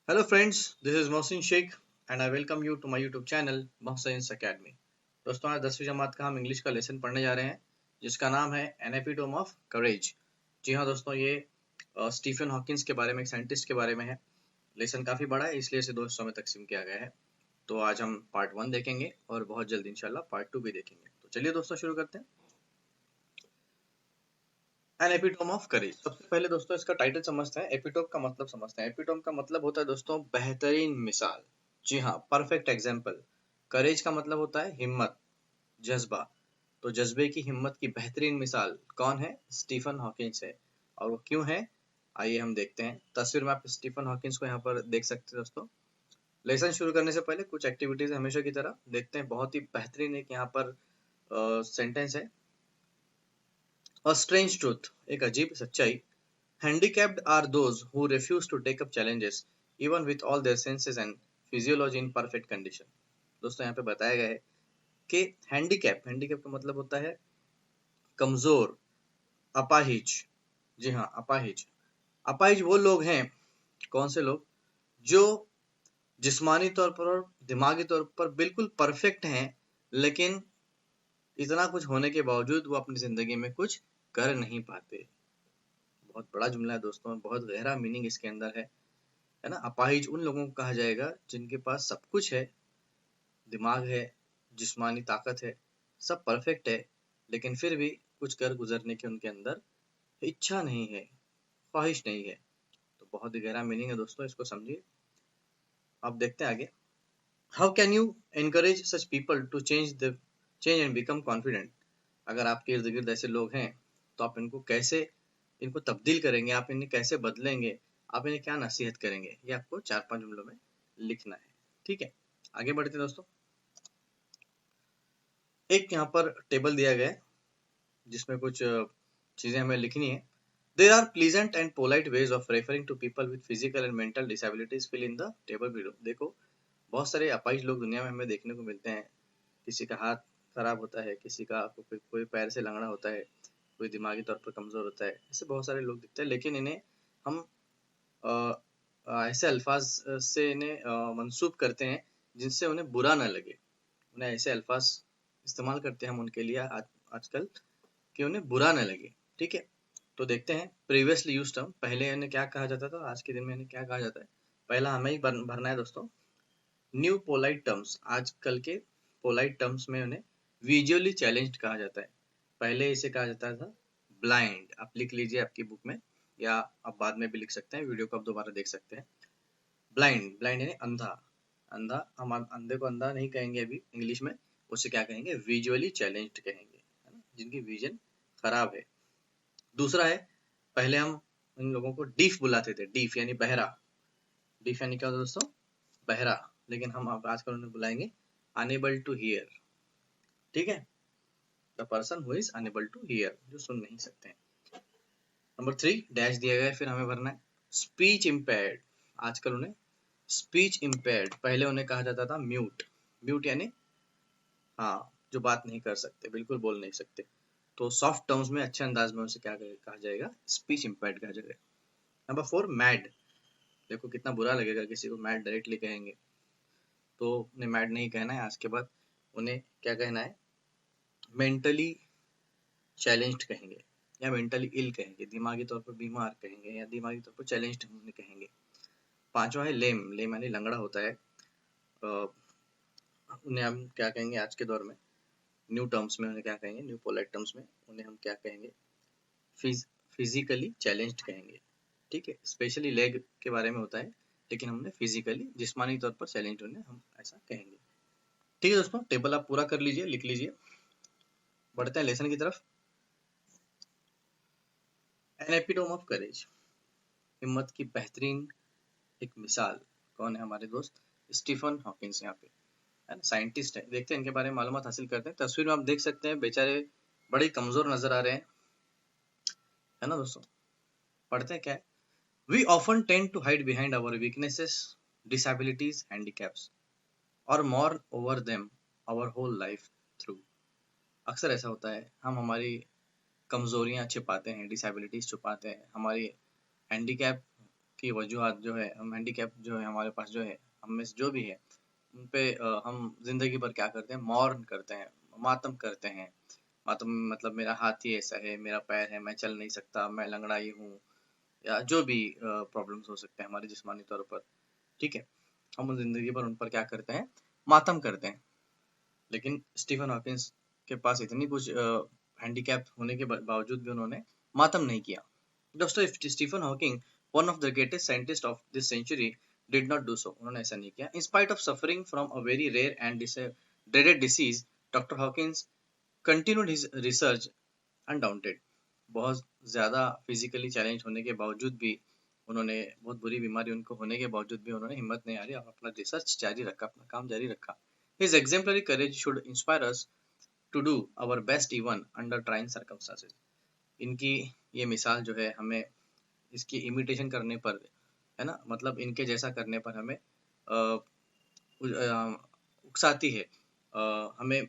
Hello friends, this is Mohsin Sheikh and I welcome you to my YouTube channel Mohsin's Academy। दोस्तों आज 10वीं जमात का हम English का लेसन पढ़ने जा रहे हैं जिसका नाम है एन एपिटोम ऑफ करेज। जी हाँ दोस्तों, ये स्टीफन हॉकिंस के बारे में, एक साइंटिस्ट के बारे में है। लेसन काफ़ी बड़ा है इसलिए इसे दो हिस्सों में तकसीम किया गया है। तो आज हम पार्ट 1 देखेंगे और बहुत जल्द इंशाल्लाह पार्ट 2 भी देखेंगे। तो चलिए दोस्तों शुरू करते हैं। N epitome of courage. सबसे पहले दोस्तों इसका टाइटल समझते हैं, एपिटोम का मतलब समझते हैं। एपिटोम का मतलब होता है दोस्तों बेहतरीन मिसाल। जी हाँ, परफेक्ट एग्जाम्पल। करेज का मतलब होता है हिम्मत, जज्बा। तो जज्बे की, हिम्मत की बेहतरीन मिसाल कौन है? स्टीफन हॉकिंस है। और वो क्यों है, आइए हम देखते हैं। तस्वीर में आप स्टीफन हॉकिंस को यहाँ पर देख सकते हैं दोस्तों। लेसन शुरू करने से पहले कुछ एक्टिविटीज हमेशा की तरह देखते हैं। बहुत ही बेहतरीन एक यहाँ पर सेंटेंस है। अ स्ट्रेंज ट्रूथ, एक अजीब सच्चाई। Handicapped are those who refuse to take up challenges even with all their senses and physiology in perfect condition। दोस्तों यहाँ पे बताया गया है कि हैंडीकैप का मतलब होता है कमजोर, अपाहिज। जी हाँ, अपाहिज। अपाहिज वो लोग हैं, कौन से लोग? जो जिस्मानी तौर पर और दिमागी तौर पर बिल्कुल परफेक्ट हैं, लेकिन इतना कुछ होने के बावजूद वो अपनी जिंदगी में कुछ कर नहीं पाते। बहुत बड़ा जुमला है दोस्तों, बहुत गहरा मीनिंग इसके अंदर है ना। अपाहिज उन लोगों को कहा जाएगा जिनके पास सब कुछ है, दिमाग है, जिस्मानी ताकत है, सब परफेक्ट है, लेकिन फिर भी कुछ कर गुजरने की उनके अंदर इच्छा नहीं है, ख्वाहिश नहीं है। तो बहुत ही गहरा मीनिंग है दोस्तों, इसको समझिए। अब देखते हैं आगे। How can you encourage such people to change and become confident. अगर आपके इर्द गिर्द ऐसे लोग हैं तो आप इनको कैसे, इनको तब्दील करेंगे, आप इन्हें कैसे बदलेंगे, आप इन्हें क्या नसीहत करेंगे, ये आपको 4-5 जुमलों में लिखना है। ठीक है, आगे बढ़ते हैं दोस्तों। एक यहाँ पर टेबल दिया गया है जिसमें कुछ चीजें हमें लिखनी है। There are pleasant and polite ways of referring to people with physical and mental disabilities, fill in the table below. देखो, बहुत सारे अपाहिज लोग दुनिया में हमें देखने को मिलते हैं। किसी का हाथ खराब होता है, किसी का कोई पैर से लंगड़ा होता है, कोई दिमागी तौर पर कमजोर होता है। ऐसे बहुत सारे लोग दिखते हैं, लेकिन इन्हें हम ऐसे अल्फाज से इन्हें मंसूब करते हैं जिनसे उन्हें बुरा ना लगे। उन्हें ऐसे अल्फाज इस्तेमाल करते हैं हम उनके लिए आजकल कि उन्हें बुरा ना लगे। ठीक है, तो देखते हैं। प्रीवियसली यूज टर्म, पहले इन्हें क्या कहा जाता था, आज के दिन में इन्हें क्या कहा जाता है। पहला हमें ही भरना है दोस्तों। न्यू पोलाइट टर्म्स, आजकल के पोलाइट टर्म्स में उन्हें विजुअली चैलेंज्ड कहा जाता है। पहले इसे कहा जाता था ब्लाइंड। आप लिख लीजिए आपकी बुक में, या आप बाद में भी लिख सकते हैं, वीडियो को आप दोबारा देख सकते हैं। ब्लाइंड, ब्लाइंड यानी अंधा। अंधा, हम अंधे को अंधा नहीं कहेंगे अभी इंग्लिश में, उसे क्या कहेंगे? विजुअली चैलेंज्ड कहेंगे, है ना, जिनकी विजन खराब है। दूसरा है, पहले हम इन लोगों को डीफ बुलाते थे, डीफ यानी बहरा। डीफ यानी क्या होता है दोस्तों? बहरा। लेकिन हम अब आजकल उन्हें बुलाएंगे अनेबल टू हियर। ठीक है, the person who is unable to hear, जो सुन नहीं सकते हैं। नंबर 3 डैश दिया गया है, फिर हमें भरना है स्पीच इम्पेयर्ड। आजकल उन्हें स्पीच इम्पेयर्ड, पहले उन्हें कहा जाता था म्यूट। म्यूट यानी हाँ, जो बात नहीं कर सकते, बिल्कुल बोल नहीं सकते। तो सॉफ्ट टर्म्स में, अच्छे अंदाज में उसे क्या कहा जाएगा? स्पीच इम्पेयर्ड कहा जाएगा। Number 4 mad. देखो कितना बुरा लगेगा किसी को मैड डायरेक्टली कहेंगे, तो उन्हें मैड नहीं कहना है। आज के बाद उन्हें क्या कहना है? मेंटली चैलेंज्ड कहेंगे, या मेंटली इल कहेंगे, दिमागी तौर पर बीमार कहेंगे, या दिमागी तौर पर चैलेंज्ड उन्हें कहेंगे। पांचवा है लेम। लेम यानी लंगड़ा होता है। उन्हें हम क्या कहेंगे आज के दौर में? न्यू टर्म्स में उन्हें क्या कहेंगे? न्यू पोलाइट टर्म्स में उन्हें हम क्या कहेंगे? फिजिकली चैलेंज्ड कहेंगे। ठीक है, स्पेशली लेग के बारे में होता है, लेकिन हमने फिजिकली, जिस्मानी तौर पर चैलेंज उन्हें हम ऐसा कहेंगे। ठीक है दोस्तों, टेबल आप पूरा कर लीजिए, लिख लीजिए। बढ़ते हैं लेसन की तरफ। एन एपिटोम ऑफ करेज, हिम्मत की बेहतरीन एक मिसाल। कौन है हमारे दोस्त? Stephen Hawkins. यहाँ पे है ना, साइंटिस्ट है। देखते हैं इनके बारे में मालूमात हासिल करते हैं। तस्वीर में आप देख सकते हैं, बेचारे बड़े कमजोर नजर आ रहे हैं, है ना दोस्तों। पढ़ते हैं क्या है। We often tend to hide behind our weaknesses, disabilities, handicaps, और more over them our whole life through. अक्सर ऐसा होता है, हम हमारी कमजोरियां छिपाते हैं, डिसेबिलिटीज छुपाते हैं, हमारी हैंडीकैप की वजूहात जो है, हम हैंडीकैप जो है हमारे पास जो है, हम में से जो भी है, उन पे हम जिंदगी भर क्या करते हैं, मौर्न करते हैं, मातम करते हैं। मातम मतलब मेरा हाथ ही ऐसा है, मेरा पैर है, मैं चल नहीं सकता, मैं लंगड़ा ही हूँ, या जो भी प्रॉब्लम्स हो सकते हैं हमारे जिस्मानी तौर पर, ठीक है, हम उन जिंदगी भर उन पर क्या करते हैं, मातम करते हैं। लेकिन स्टीफन हॉकिंस के पास इतनी कुछ हैंडीकैप होने के बावजूद भी उन्होंने मातम नहीं किया। दोस्तों, Stephen Hawking, one of the greatest scientist of this century, did not do so. उन्होंने ऐसा नहीं किया। In spite of suffering from a very rare and dreaded disease, doctor Hawkins continued his research undaunted. बहुत ज़्यादा physically challenge होने के बावजूद भी उन्होंने, बहुत बुरी बीमारी उनको होने के बावजूद भी उन्होंने हिम्मत नहीं हारी और अपना रिसर्च जारी रखा, अपना काम जारी रखा। His exemplary courage should inspire us to do our best even under trying circumstances. इनकी ये मिसाल जो है हमें इसकी इमिटेशन करने पर, है ना, मतलब इनके जैसा करने पर हमें उकसाती है, हमें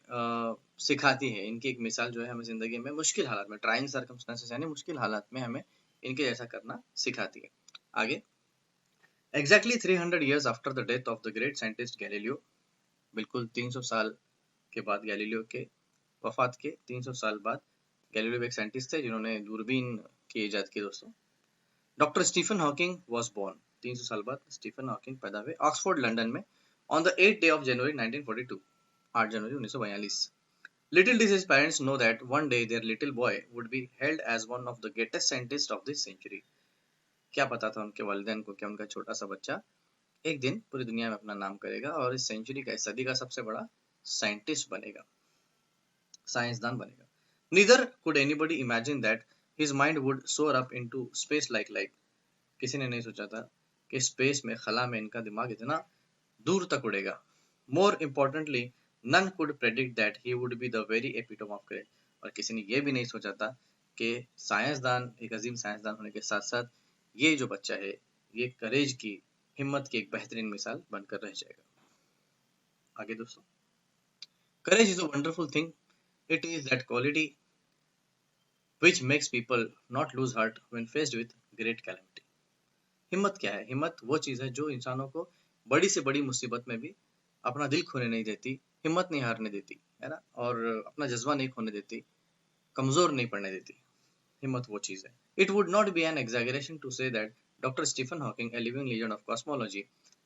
सिखाती है। इनकी एक मिसाल जो है हमें ज़िंदगी में मुश्किल हालात में, ट्राइंग सर्कमस्टेंसेस यानी मुश्किल हालात में हमें इनके जैसा करना सिखाती है। आगे, exactly 300 years after the death of the great scientist Galileo, बिल्कुल 300 साल के बाद, गैलीलियो के वफात के 300 साल बाद, गैलीलियो एक साइंटिस्ट थे जिन्होंने दूरबीन की इजाद की दोस्तों। Doctor Stephen Hawking was born, 300 साल बाद स्टीफन हॉकिंग पैदा हुए ऑक्सफोर्ड लंदन में on the 8th day of January 1942, 8 जनवरी 1942। Little did his parents know that one day their little boy would be hailed as one of the greatest scientists of this century. क्या पता था उनके वालिदैन को कि उनका छोटा सा बच्चा एक दिन पूरी दुनिया में अपना नाम करेगा और इस सेंचुरी का, इस सदी का सबसे बड़ा साइंटिस्ट बनेगा, साइंसदान बनेगा। Neither could anybody imagine that his mind would soar up into space like light. किसी ने नहीं सोचा था कि स्पेस में, खला में इनका दिमाग इतना दूर तक उड़ेगा। More importantly, none could predict that he would be the very epitome of courage. और किसी ने ये भी नहीं सोचा था कि साइंसदान, एक अजीम साइंसदान होने के साथ साथ ये जो बच्चा है, ये करेज की, हिम्मत की एक बेहतरीन मिसाल बनकर रह जाएगा। आगे दोस्तों, courage is a wonderful thing. It is that quality which makes people not lose heart when faced with great calamity. हिम्मत क्या है? हिम्मत वो चीज़ है जो इंसानों को बड़ी से बड़ी मुसीबत में भी अपना दिल खोने नहीं देती, हिम्मत नहीं हारने देती, है ना, और अपना जज्बा नहीं खोने देती, कमजोर नहीं पड़ने देती। हिम्मत वो चीज़ है। It would not be an exaggeration to say that Dr. Stephen Hawking, a living legend of cosmology,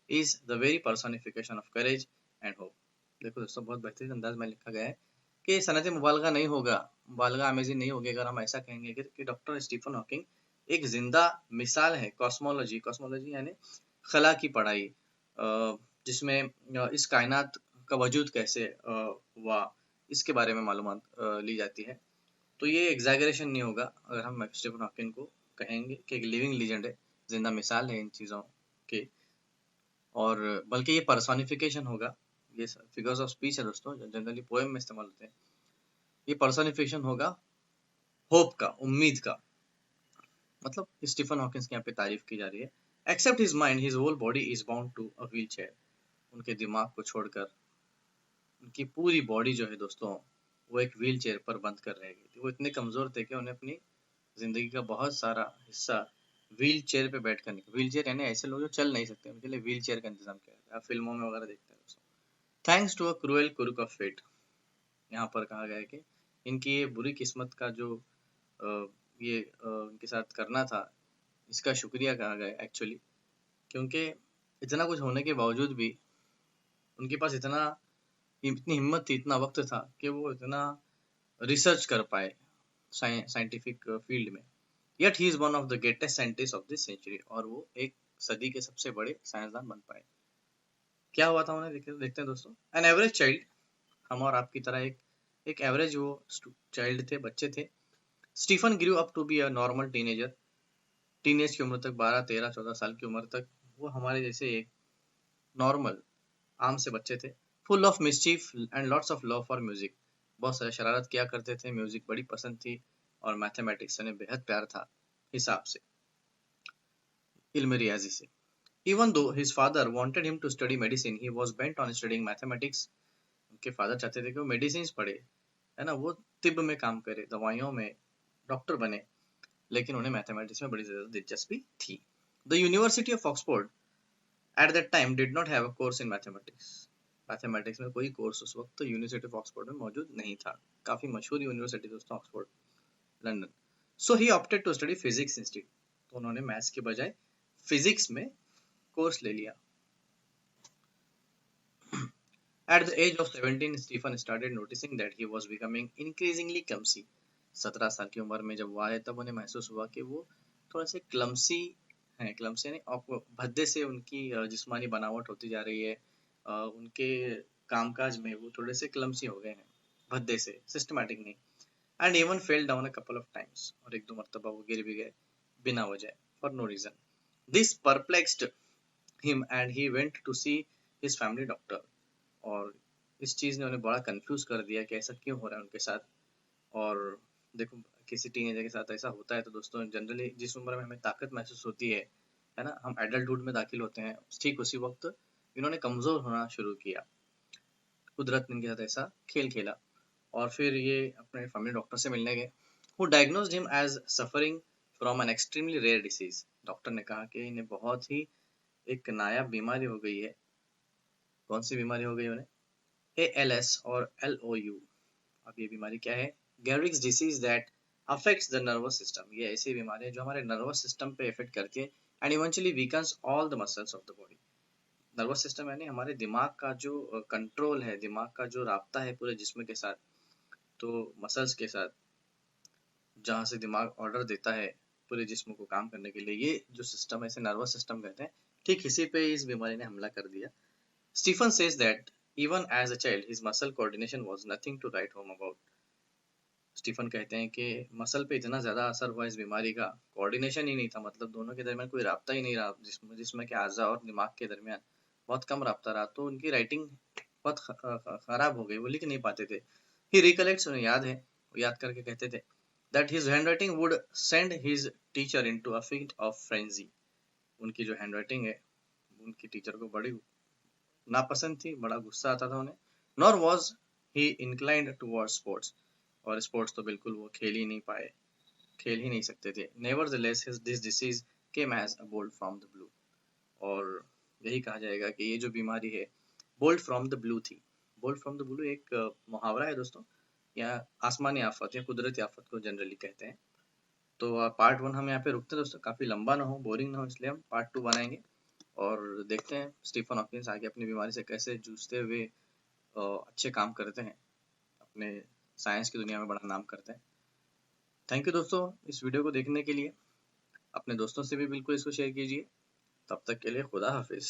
is the very personification of courage and hope. देखो दोस्तों, बहुत बेहतरीन अंदाज में लिखा गया है कि सनत मुबालगा नहीं होगा, मुबालगा आमेज़ी नहीं होगी अगर हम ऐसा कहेंगे कि डॉक्टर स्टीफन हॉकिंग एक जिंदा मिसाल है कॉस्मोलॉजी, कॉस्मोलॉजी यानी खला की पढ़ाई, जिसमें इस कायनात का वजूद कैसे हुआ, इसके बारे में मालूमात ली जाती है। तो ये एग्जैगरेशन नहीं होगा अगर हम स्टीफन हॉकिंग को कहेंगे कि एक लिविंग लीजेंड है, जिंदा मिसाल है इन चीज़ों के, और बल्कि ये पर्सोनिफिकेशन होगा। ये फिगर्स ऑफ स्पीच है दोस्तों, जो जनरली पोएम में इस्तेमाल होते हैं। ये पर्सोनिफिकेशन होगा होप का, उम्मीद का। मतलब स्टीफन हॉकिंस की यहाँ पे तारीफ की जा रही है। Except his mind, his whole body is bound to a wheelchair. उनके दिमाग को छोड़कर उनकी पूरी बॉडी जो है दोस्तों, वो एक व्हील चेयर पर बंद कर रह गई थी। वो इतने कमजोर थे कि उन्हें अपनी जिंदगी का बहुत सारा हिस्सा व्हील चेयर पे बैठ कर, व्हील चेयर यानी ऐसे लोग जो चल नहीं सकते, उनके लिए व्हील चेयर का इंतजाम किया जाता है। आप फिल्मों में वगैरह देखते हैं दोस्तों। Thanks to a cruel quirk of fate, यहाँ पर कहा गया है कि इनकी ये बुरी किस्मत का जो ये इनके साथ करना था, इसका शुक्रिया कहा गया एक्चुअली, क्योंकि इतना कुछ होने के बावजूद भी उनके पास इतनी हिम्मत थी, इतना वक्त था कि वो इतना रिसर्च कर पाए साइंटिफिक फील्ड में। Yet he is one of the greatest scientist of this century, और वो एक सदी के सबसे बड़े साइंसदान बन पाए। क्या हुआ था उन्हें, देखते हैं दोस्तों। एन एवरेज चाइल्ड, हम और आपकी तरह एक एवरेज वो चाइल्ड थे, बच्चे थे। Stephen grew up to be a normal teenager, teenage की उम्र तक, 12, 13, 14 साल की उम्र तक वो हमारे जैसे एक नॉर्मल आम से बच्चे थे। Full of mischief and lots of love for music, बहुत सारे शरारत किया करते थे, म्यूजिक बड़ी पसंद थी, और मैथमेटिक्स उन्हें बेहद प्यार था, हिसाब से, इल्म रियाजी से। Even though his father wanted him to study medicine, he was bent on studying mathematics. उनके फादर चाहते थे कि वो मेडिसिन पढ़े, है ना, वो तिब में काम करे, दवाइयों में डॉक्टर बने, लेकिन उन्हें मैथमेटिक्स में बड़ी ज़्यादा दिलचस्पी थी। The university of Oxford at that time did not have a course in mathematics. Mathematics में कोई कोर्स उस वक्त तो यूनिवर्सिटी ऑफ ऑक्सफोर्ड में मौजूद नहीं था। काफी मशहूर यूनिवर्सिटी दोस्तों Oxford, London. So he opted to study physics instead. तो उन्होंने मैथ्स के बजाय फिजिक्स में कोर्स ले लिया। At the age of 17, Stephen started noticing that he was becoming increasingly clumsy. 17 साल की उम्र में जब वो आए तब उन्हें महसूस हुआ कि वो थोड़ा से क्लमसी हैं। क्लमसी नहीं, और भद्दे से उनकी जिस्मानी बनावट होती जा रही है। उनके कामकाज में वो थोड़े से क्लमसी हो गए हैं, भद्दे से, सिस्टमैटिक नहीं। And even fell down a couple of times, और एक दो मरतबा वो गिर भी गए बिना वजह, for no reason. This perplexed him and he went to see his family doctor. और इस चीज़ ने उन्हें बड़ा कंफ्यूज कर दिया कि ऐसा क्यों हो रहा है उनके साथ। और देखो, किसी टीनेजर के साथ ऐसा होता है तो दोस्तों जनरली जिस उम्र में हमें ताकत महसूस होती है ना, हम एडल्टहुड में दाखिल होते हैं, ठीक उसी वक्त इन्होंने कमजोर होना शुरू किया। कुदरत ने इनके साथ ऐसा खेल खेला। और फिर ये अपने फैमिली डॉक्टर से मिलने गए, who diagnosed him as suffering from an extremely rare disease. Doctor ने कहा कि इन्हें बहुत ही एक नायाब बीमारी हो गई है। कौन सी बीमारी हो गई उन्हें? ALS और LOU। अब ये बीमारी क्या है? Gehrig's disease that affects the nervous system. ये ऐसी बीमारी है जो हमारे नर्वस सिस्टम पे इफेक्ट करके and eventually weakens all the muscles of the body. Nervous system यानी हमारे दिमाग का जो कंट्रोल है, दिमाग का जो राब्ता है पूरे जिस्म के साथ, तो मसल्स के साथ, जहाँ से दिमाग ऑर्डर देता है पूरे जिस्म को काम करने के लिए, ये जो सिस्टम है इसे नर्वस सिस्टम कहते हैं। ठीक इसी पे इस बीमारी ने हमला कर दिया। Stephen says that even as a child his muscle coordination was nothing to write home about। Stephen कहते हैं कि मसल पे इतना ज्यादा असर हुआ इस बीमारी का, कोऑर्डिनेशन ही नहीं था, मतलब दोनों के दरमियान कोई राब्ता ही नहीं रहा, जिसमें के आज़ा और दिमाग के दरमियान बहुत कम राब्ता रहा, तो उनकी राइटिंग बहुत खराब हो गई, वो लिख नहीं पाते थे। ही रिकलेक्ट्स, उन्हें याद है, वो याद करके कहते थे that his handwriting would send his teacher into a fit of frenzy. उनकी जो हैंडराइटिंग है उनकी टीचर को बड़ी नापसंद थी, बड़ा गुस्सा आता था उन्हें। Nor was he inclined towards sports, और स्पोर्ट्स तो बिल्कुल वो खेल ही नहीं पाए, खेल ही नहीं सकते थे। Nevertheless this disease came as a bolt from the blue. और यही कहा जाएगा कि ये जो बीमारी है बोल्ट फ्रॉम द ब्लू थी। बोल्ट फ्रॉम द ब्लू एक मुहावरा है दोस्तों, या आसमानी आफत या कुदरती आफत को जनरली कहते हैं। तो पार्ट 1 हम यहाँ पे रुकते हैं दोस्तों, काफी लंबा ना हो, बोरिंग ना हो, इसलिए हम पार्ट 2 बनाएंगे और देखते हैं स्टीफन हॉकिंस आगे अपनी बीमारी से कैसे जूझते हुए अच्छे काम करते हैं, अपने साइंस की दुनिया में बड़ा नाम करते हैं। थैंक यू दोस्तों इस वीडियो को देखने के लिए। अपने दोस्तों से भी बिल्कुल इसको शेयर कीजिए। तब तक के लिए खुदा हाफिज।